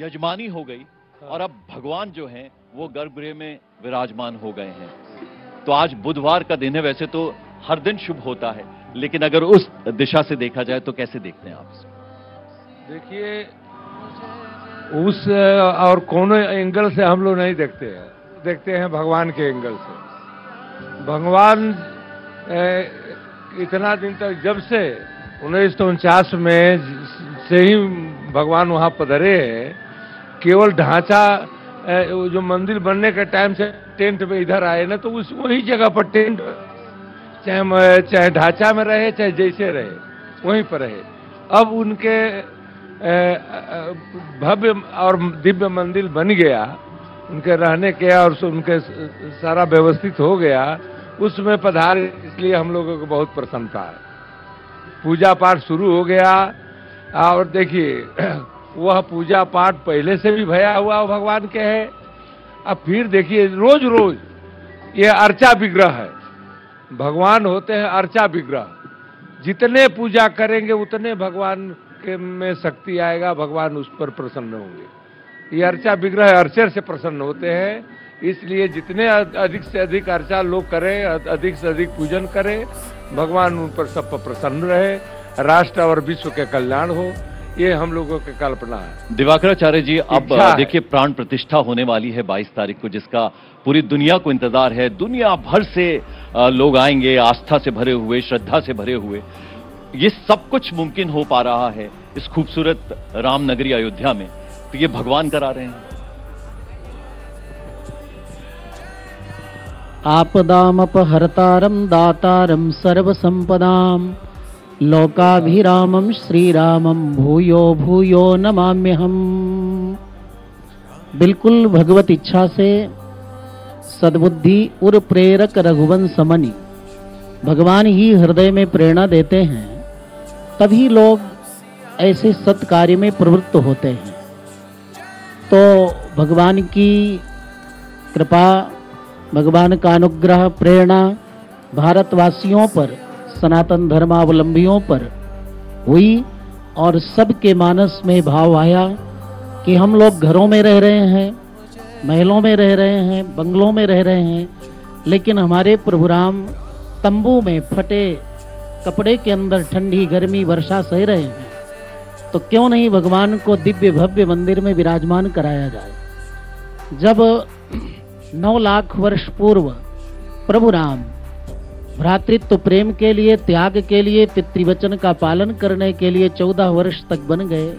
यजमानी हो गई और अब भगवान जो हैं वो गर्भगृह में विराजमान हो गए हैं। तो आज बुधवार का दिन है, वैसे तो हर दिन शुभ होता है, लेकिन अगर उस दिशा से देखा जाए तो कैसे देखते हैं आप? देखिए, उस और कोनो एंगल से हम लोग नहीं देखते हैं भगवान के एंगल से। भगवान इतना दिन तक, जब से 1949 में से ही भगवान वहां पधरे हैं, केवल ढांचा जो मंदिर बनने के टाइम से टेंट में इधर आए ना, तो उस वही जगह पर टेंट, चाहे ढांचा में रहे चाहे जैसे रहे वहीं पर रहे। अब उनके भव्य और दिव्य मंदिर बन गया, उनके रहने के और उनके सारा व्यवस्थित हो गया, उसमें पधार, इसलिए हम लोगों को बहुत प्रसन्नता है। पूजा पाठ शुरू हो गया और देखिए वह पूजा पाठ पहले से भी भया हुआ भगवान के है। अब फिर देखिए रोज रोज ये अर्चा विग्रह है, भगवान होते हैं अर्चा विग्रह। जितने पूजा करेंगे उतने भगवान के में शक्ति आएगा, भगवान उस पर प्रसन्न होंगे। ये अर्चा विग्रह अर्चर से प्रसन्न होते हैं, इसलिए जितने अधिक से अधिक अर्चा लोग करें, अधिक से अधिक पूजन करें, भगवान उन पर सब पर प्रसन्न रहे, राष्ट्र और विश्व के कल्याण हो, ये हम लोगों की कल्पना है। दिवाकराचार्य जी, अब देखिए प्राण प्रतिष्ठा होने वाली है 22 तारीख को, जिसका पूरी दुनिया को इंतजार है। दुनिया भर से लोग आएंगे, आस्था से भरे हुए, श्रद्धा से भरे हुए। ये सब कुछ मुमकिन हो पा रहा है इस खूबसूरत राम नगरी अयोध्या में, तो ये भगवान करा रहे हैं। आपदामपहर्तारं दातारं सर्वसंपदां लोकाभिरामं श्रीरामं भूयो भूयो नमाम्यहम्। बिल्कुल भगवत इच्छा से सद्बुद्धि उर प्रेरक रघुवंश मणि भगवान ही हृदय में प्रेरणा देते हैं, तभी लोग ऐसे सत्कार्य में प्रवृत्त होते हैं। तो भगवान की कृपा, भगवान का अनुग्रह, प्रेरणा भारतवासियों पर, सनातन धर्मावलंबियों पर हुई और सबके मानस में भाव आया कि हम लोग घरों में रह रहे हैं, महलों में रह रहे हैं, बंगलों में रह रहे हैं, लेकिन हमारे प्रभु राम तंबू में फटे कपड़े के अंदर ठंडी गर्मी वर्षा सह रहे हैं, तो क्यों नहीं भगवान को दिव्य भव्य मंदिर में विराजमान कराया जाए। जब 9 लाख वर्ष पूर्व प्रभु राम भ्रातृत्व प्रेम के लिए, त्याग के लिए, पितृवचन का पालन करने के लिए 14 वर्ष तक बन गए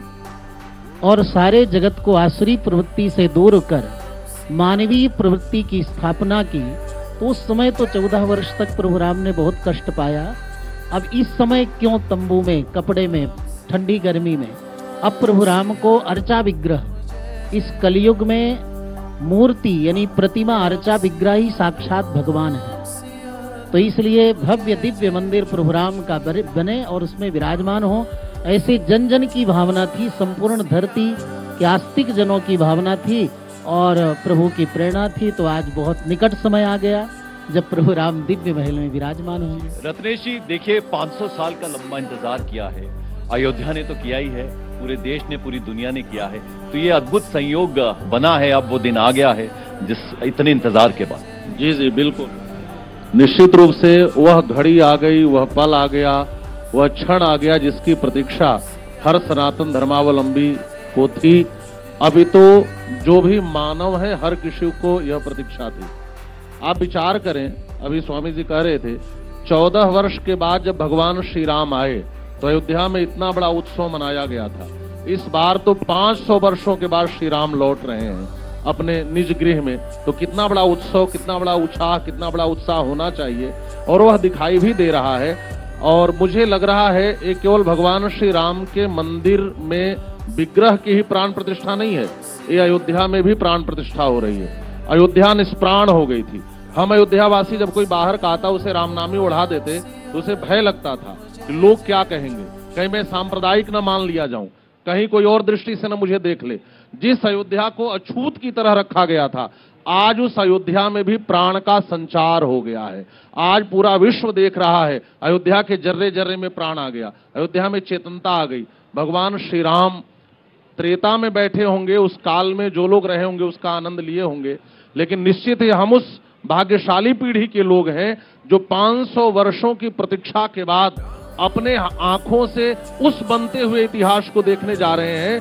और सारे जगत को आसुरी प्रवृत्ति से दूर कर मानवीय प्रवृत्ति की स्थापना की, तो उस समय तो 14 वर्ष तक प्रभु राम ने बहुत कष्ट पाया। अब इस समय क्यों तंबू में, कपड़े में, ठंडी गर्मी में? अब प्रभु राम को अर्चा विग्रह, इस कलयुग में मूर्ति यानी प्रतिमा अर्चा विग्रह ही साक्षात भगवान है। तो इसलिए भव्य दिव्य मंदिर प्रभु राम का बने और उसमें विराजमान हो, ऐसे जन जन की भावना थी, संपूर्ण धरती के आस्तिक जनों की भावना थी और प्रभु की प्रेरणा थी। तो आज बहुत निकट समय आ गया जब प्रभु राम दिव्य महल में विराजमान होंगे। रत्नेश जी, देखिए 500 साल का लंबा इंतजार किया है, अयोध्या ने तो किया ही है, पूरे देश ने, पूरी दुनिया ने किया है, तो ये अद्भुत संयोग बना है, अब वो दिन आ गया है जिस इतने इंतजार के बाद। जी जी बिल्कुल, निश्चित रूप से वह घड़ी आ गई, वह पल आ गया, वह क्षण आ गया जिसकी प्रतीक्षा हर सनातन धर्मावलंबी को थी। अभी तो जो भी मानव है हर किसी को यह प्रतीक्षा थी। आप विचार करें, अभी स्वामी जी कह रहे थे 14 वर्ष के बाद जब भगवान श्री राम आए तो अयोध्या में इतना बड़ा उत्सव मनाया गया था। इस बार तो 500 वर्षों के बाद श्री राम लौट रहे हैं अपने निज गृह में, तो कितना बड़ा उत्सव, कितना बड़ा उत्साह, कितना बड़ा उत्साह होना चाहिए, और वह दिखाई भी दे रहा है। और मुझे लग रहा है ये केवल भगवान श्री राम के मंदिर में विग्रह की ही प्राण प्रतिष्ठा नहीं है, ये अयोध्या में भी प्राण प्रतिष्ठा हो रही है। अयोध्या निष्प्राण हो गई थी। हम अयोध्यावासी जब कोई बाहर का आता उसे रामनामी ओढ़ा देते तो उसे भय लगता था कि लोग क्या कहेंगे, कहीं मैं सांप्रदायिक न मान लिया जाऊं, कहीं कोई और दृष्टि से न मुझे देख ले। जिस अयोध्या को अछूत की तरह रखा गया था, आज उस अयोध्या में भी प्राण का संचार हो गया है। आज पूरा विश्व देख रहा है, अयोध्या के जर्रे जर्रे में प्राण आ गया, अयोध्या में चेतनता आ गई। भगवान श्री राम त्रेता में बैठे होंगे, उस काल में जो लोग रहे होंगे उसका आनंद लिए होंगे, लेकिन निश्चित ही हम उस भाग्यशाली पीढ़ी के लोग हैं जो 500 वर्षों की प्रतीक्षा के बाद अपने आंखों से उस बनते हुए इतिहास को देखने जा रहे हैं।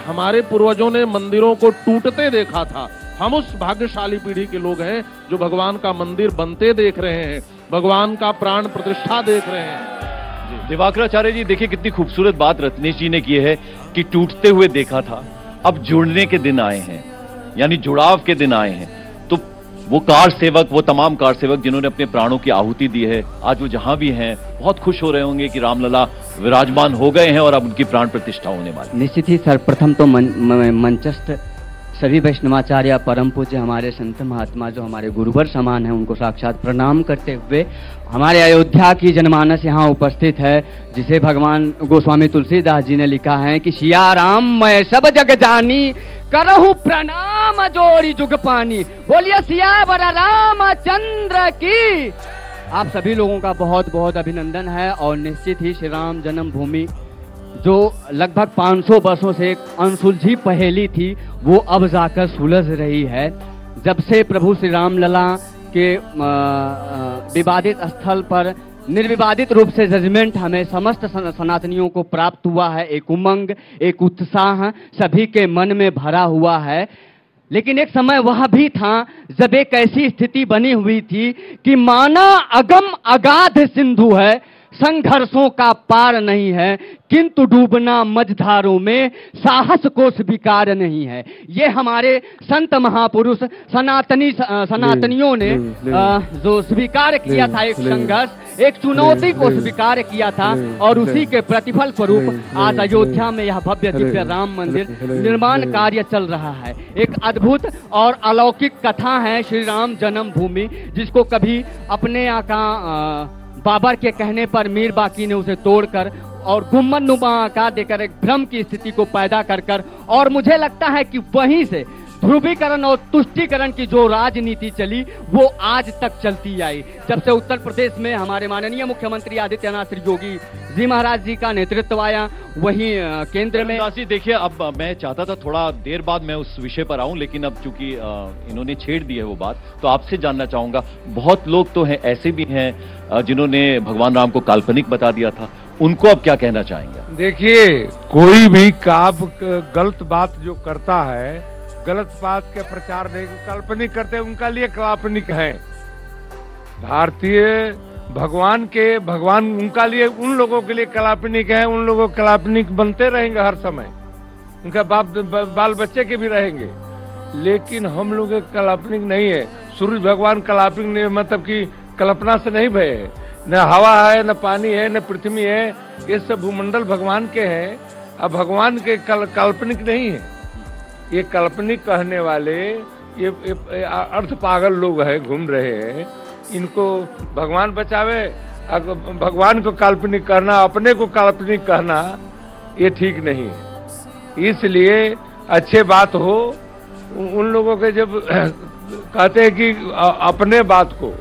हमारे पूर्वजों ने मंदिरों को टूटते देखा था, हम उस भाग्यशाली पीढ़ी के लोग हैं जो भगवान का मंदिर बनते देख रहे हैं, भगवान का प्राण प्रतिष्ठा देख रहे हैं। दिवाकराचार्य जी, देखिए कितनी खूबसूरत बात रत्नेश जी ने की है कि टूटते हुए देखा था, अब जुड़ने के दिन आए हैं, यानी जुड़ाव के दिन आए हैं। तो वो कार सेवक, वो तमाम कार सेवक जिन्होंने अपने प्राणों की आहुति दी है, आज वो जहां भी हैं बहुत खुश हो रहे होंगे कि रामलला विराजमान हो गए हैं और अब उनकी प्राण प्रतिष्ठा होने वाली। निश्चित ही सर्वप्रथम तो मंचस्थ सभी वैष्णवाचार्य, परम पूज्य हमारे संत महात्मा जो हमारे गुरुवर समान हैं, उनको साक्षात प्रणाम करते हुए हमारे अयोध्या की जनमानस यहाँ उपस्थित है, जिसे भगवान गोस्वामी तुलसीदास जी ने लिखा है कि सिया राम मैं सब जग जानी, करहु प्रणाम जोड़ी जुग पानी। बोलिए सियावर रामचंद्र की। आप सभी लोगों का बहुत बहुत अभिनंदन है। और निश्चित ही श्री राम जन्मभूमि जो लगभग 500 वर्षों से एक अनसुलझी पहेली थी, वो अब जाकर सुलझ रही है। जब से प्रभु श्री रामलला के विवादित स्थल पर निर्विवादित रूप से जजमेंट हमें समस्त सनातनियों को प्राप्त हुआ है, एक उमंग, एक उत्साह सभी के मन में भरा हुआ है। लेकिन एक समय वह भी था जब एक ऐसी स्थिति बनी हुई थी कि माना अगम अगाध सिंधु है, संघर्षों का पार नहीं है, किंतु डूबना मझधारों में साहस को स्वीकार नहीं है। ये हमारे संत महापुरुष सनातनियों ने जो स्वीकार किया था, एक संघर्ष, एक चुनौती को स्वीकार किया था, और उसी के प्रतिफल स्वरूप आज अयोध्या में यह भव्य दिव्य राम मंदिर निर्माण कार्य चल रहा है। एक अद्भुत और अलौकिक कथा है श्री राम जन्मभूमि, जिसको कभी अपने आका बाबर के कहने पर मीर बाकी ने उसे तोड़कर और गुम्बद नुमा आकार देकर एक भ्रम की स्थिति को पैदा कर और मुझे लगता है कि वहीं से ध्रुवीकरण और तुष्टीकरण की जो राजनीति चली वो आज तक चलती आई। जब से उत्तर प्रदेश में हमारे माननीय मुख्यमंत्री आदित्यनाथ श्री योगी जी महाराज जी का नेतृत्व आया, वहीं केंद्र में देखिए, अब मैं चाहता था थोड़ा देर बाद मैं उस विषय पर आऊं, लेकिन अब चूंकि इन्होंने छेड़ दी है वो बात, तो आपसे जानना चाहूंगा, बहुत लोग तो हैं ऐसे भी हैं जिन्होंने भगवान राम को काल्पनिक बता दिया था, उनको अब क्या कहना चाहेंगे? देखिए, कोई भी गलत बात जो करता है, गलत बात के प्रचार नहीं, काल्पनिक करते हैं, उनका लिए काल्पनिक है। भारतीय भगवान उनका लिए, उन लोगों के लिए काल्पनिक है, उन लोगों काल्पनिक बनते रहेंगे हर समय, उनका बाल बच्चे के भी रहेंगे, लेकिन हम लोग काल्पनिक नहीं है। सूर्य भगवान काल्पनिक नहीं, मतलब कि कल्पना से नहीं भये, न हवा है, न पानी है, न पृथ्वी है, ये सब भूमंडल भगवान के हैं। अब भगवान के काल्पनिक नहीं है। ये काल्पनिक कहने वाले ये अर्थ पागल लोग हैं, घूम रहे हैं, इनको भगवान बचावे। भगवान को काल्पनिक करना, अपने को काल्पनिक कहना, ये ठीक नहीं है। इसलिए अच्छे बात हो, उन लोगों के जब कहते हैं कि अपने बात को,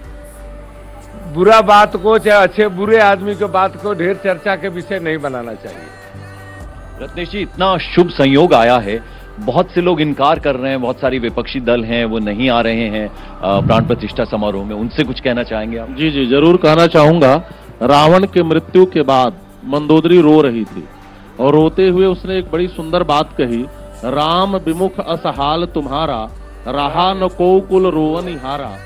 बुरा बात को, चाहे अच्छे बुरे आदमी के बात को ढेर चर्चा के विषय नहीं बनाना चाहिए। रत्नेश जी, इतना शुभ संयोग आया है, बहुत से लोग इनकार कर रहे हैं, बहुत सारी विपक्षी दल हैं वो नहीं आ रहे हैं प्राण प्रतिष्ठा समारोह में, उनसे कुछ कहना चाहेंगे आप? जी, जरूर कहना चाहूंगा। रावण के मृत्यु के बाद मंदोदरी रो रही थी और रोते हुए उसने एक बड़ी सुंदर बात कही, राम विमुख असहाल तुम्हारा, रहा न को कुल रोवनी हारा।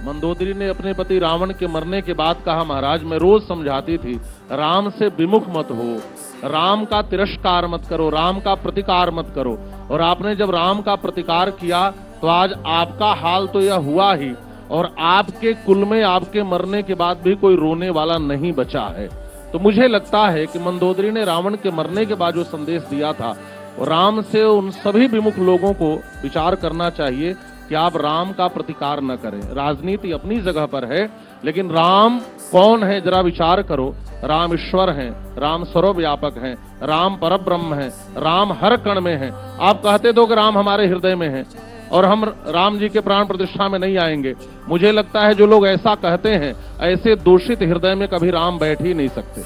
मंदोदरी ने अपने पति रावण के मरने के बाद कहा, महाराज मैं रोज समझाती थी, राम से विमुख मत हो, राम का तिरस्कार मत करो, राम का प्रतिकार मत करो। और आपने जब राम का प्रतिकार किया तो आज आपका हाल तो यह हुआ ही, और आपके कुल में आपके मरने के बाद भी कोई रोने वाला नहीं बचा है। तो मुझे लगता है कि मंदोदरी ने रावण के मरने के बाद जो संदेश दिया था, राम से उन सभी विमुख लोगों को विचार करना चाहिए कि आप राम का प्रतिकार न करें। राजनीति अपनी जगह पर है, लेकिन राम कौन है जरा विचार करो। राम ईश्वर हैं, राम सर्वव्यापक हैं, राम परब्रह्म हैं, राम हर कण में हैं। आप कहते तो कि राम हमारे हृदय में हैं और हम राम जी के प्राण प्रतिष्ठा में नहीं आएंगे। मुझे लगता है जो लोग ऐसा कहते हैं, ऐसे दूषित हृदय में कभी राम बैठ ही नहीं सकते।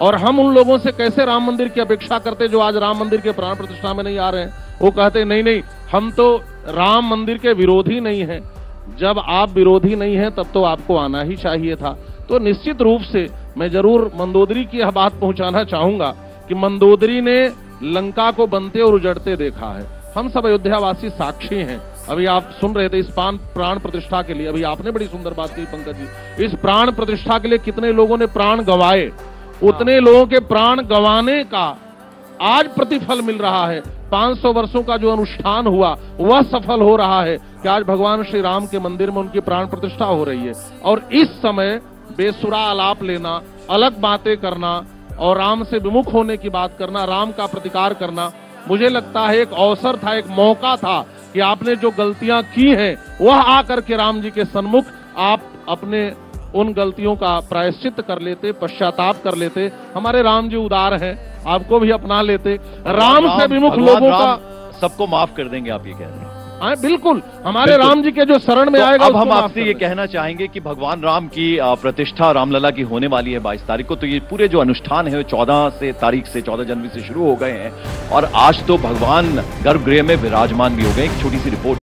और हम उन लोगों से कैसे राम मंदिर की अपेक्षा करते जो आज राम मंदिर के प्राण प्रतिष्ठा में नहीं आ रहे हैं। वो कहते नहीं नहीं, हम तो राम मंदिर के विरोधी नहीं हैं। जब आप विरोधी नहीं हैं तब तो आपको आना ही चाहिए था। तो निश्चित रूप से मैं जरूर मंदोदरी की यह बात पहुंचाना चाहूंगा कि मंदोदरी ने लंका को बनते और उजड़ते देखा है। हम सब अयोध्यावासी साक्षी हैं। अभी आप सुन रहे थे इस प्राण प्रतिष्ठा के लिए, अभी आपने बड़ी सुंदर बात कही पंकज जी, इस प्राण प्रतिष्ठा के लिए कितने लोगों ने प्राण गंवाए, उतने लोगों के प्राण गंवाने का आज प्रतिफल मिल रहा है। 500 वर्षों का जो अनुष्ठान हुआ वह सफल हो रहा है कि आज भगवान श्री राम के मंदिर में उनकी प्राण प्रतिष्ठा हो रही है। और इस समय बेसुरा आलाप लेना, अलग बातें करना और राम से विमुख होने की बात करना, राम का प्रतिकार करना, मुझे लगता है एक अवसर था, एक मौका था कि आपने जो गलतियां की हैं वह आकर के राम जी के सन्मुख आप अपने उन गलतियों का प्रायश्चित कर लेते, पश्चाताप कर लेते। हमारे राम जी उदार हैं, आपको भी अपना लेते। राम से विमुख लोगों का सबको माफ कर देंगे, आप ये कह रहे हैं? बिल्कुल, हमारे राम जी के जो शरण में तो आएगा। अब हम आपसे ये कहना चाहेंगे कि भगवान राम की प्रतिष्ठा रामलला की होने वाली है 22 तारीख को। तो ये पूरे जो अनुष्ठान है 14 जनवरी से शुरू हो गए हैं और आज तो भगवान गर्भगृह में विराजमान भी हो गए। एक छोटी सी रिपोर्ट।